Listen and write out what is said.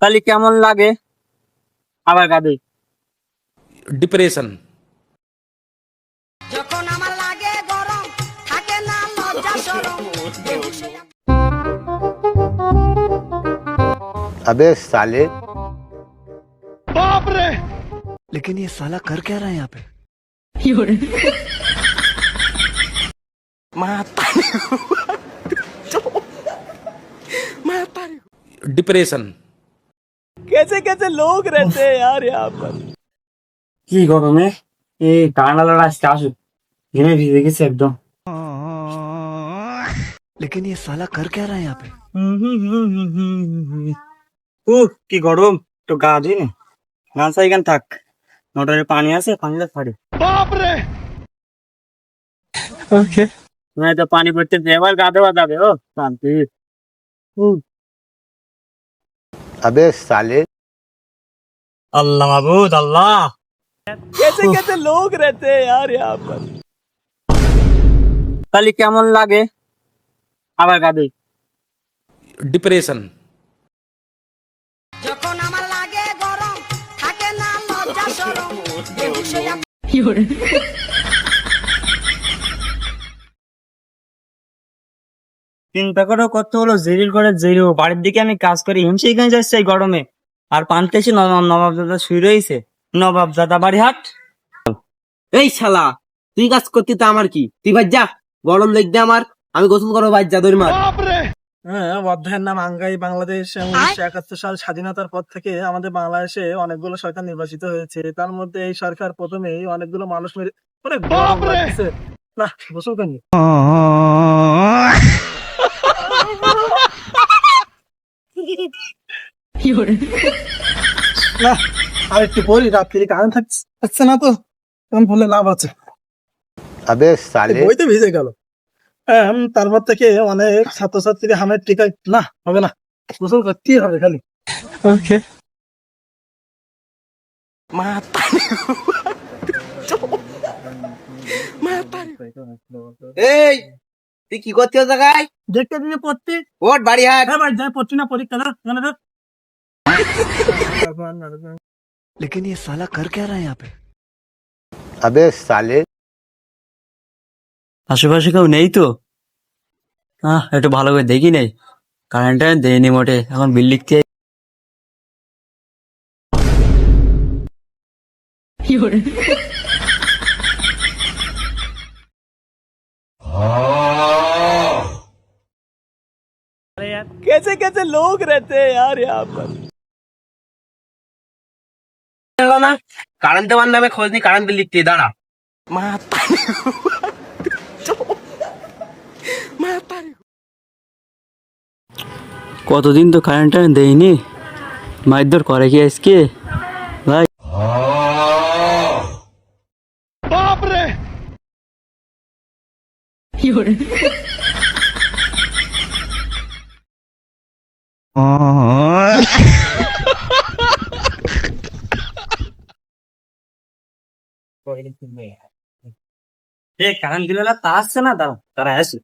তাহলে কেমন লাগে আবার গাবে? ডিপ্রেশন। যখন আমার লাগে গরম থাকে না লজ্জা শরম বেহুশে अबे साले लेकिन ये साला कर क्या रहा है यहाँ पे? ডিপ্রেশন। कैसे कैसे लोग रहते हैं यार यहाँ पर। কি গরমে এই কানাডার আজকে আসুক, ঘেমে ভিজে গেছে একদম। लेकिन ये साला कर क्या रहा है यहाँ पे? কি গরম, তো গা ধুই না, গান চাই গান থাক, মোটরে পানি আছে, পানিটা ছাড়ে। ওকে, না তো পানি পড়তে এবার গা দেওয়া যাবে। ও শান্তি। अबे साले अल्लाह माबूद अल्लाह, कैसे कैसे लोग रहते हैं यार यहाँ पर। তাহলে কেমন লাগে আবার গাবে? ডিপ্রেশন। যখন আমার লাগে গরম থাকে না লজ্জা শরম বেহুশে চিন্তা করো কত হলো জেরিল করে জেরিও, বাড়ির দিকে আমি কাজ করি, হিমশি এখানে যাচ্ছে এই গরমে, আর পানতে এসে নবাবজাদা শুয়ে রয়েছে। নবাবজাদা বাড়ি হাট। এই শালা, তুই কাজ করতি তা আমার কি? তুই ভাই যা, গরম লাগবে আমার, আমি গোসল করবো ভাই, যা দৌড় মার। হ্যাঁ, অধ্যায়ের নাম আঙ্গাই। বাংলাদেশ 1971 সাল স্বাধীনতার পর থেকে আমাদের বাংলাদেশে অনেকগুলো সরকার নির্বাচিত হয়েছে। তার মধ্যে এই সরকার প্রথমেই অনেকগুলো মানুষ মেরে অনেক গরম লাগছে না, গোসল করেনি না। আর একটু পরি, রাত্রি কারেন্ট থাকছে না, তো এখন বললে লাভ আছে। अबे साले বইতে ভিজে গেল। তারপর থেকে অনেক ছাত্রছাত্রী হামের টিকা না হবে না, গোসল করতেই হবে খালি। ওকে, এই, তুই কি করতে জায়গায়? দেখতে দিনে পড়তে। ওট বাড়ি হাট। হ্যাঁ ভাই, যাই পড়ছি না, পরীক্ষা না জানে তো। लेकिन ये साला कर क्या रहा है यहाँ पे? अबे साले আশেপাশে কেউ নেই তো? একটু ভালো করে দেখি নেই, কারেন্টটা দেয়নি মোটে, এখন বিল লিখতে। कैसे कैसे लोग रहते हैं यार यहाँ पर। না, কারেন্ট দেওয়ার নামে খোঁজ নি, কারেন্ট বিল লিখতে দাঁড়া। কতদিন তো কারেন্টটা দেয়নি, মারধর করে কি আজকে ভাই? কারেন্ট দিলে তা আসছে না, তারা আসছে।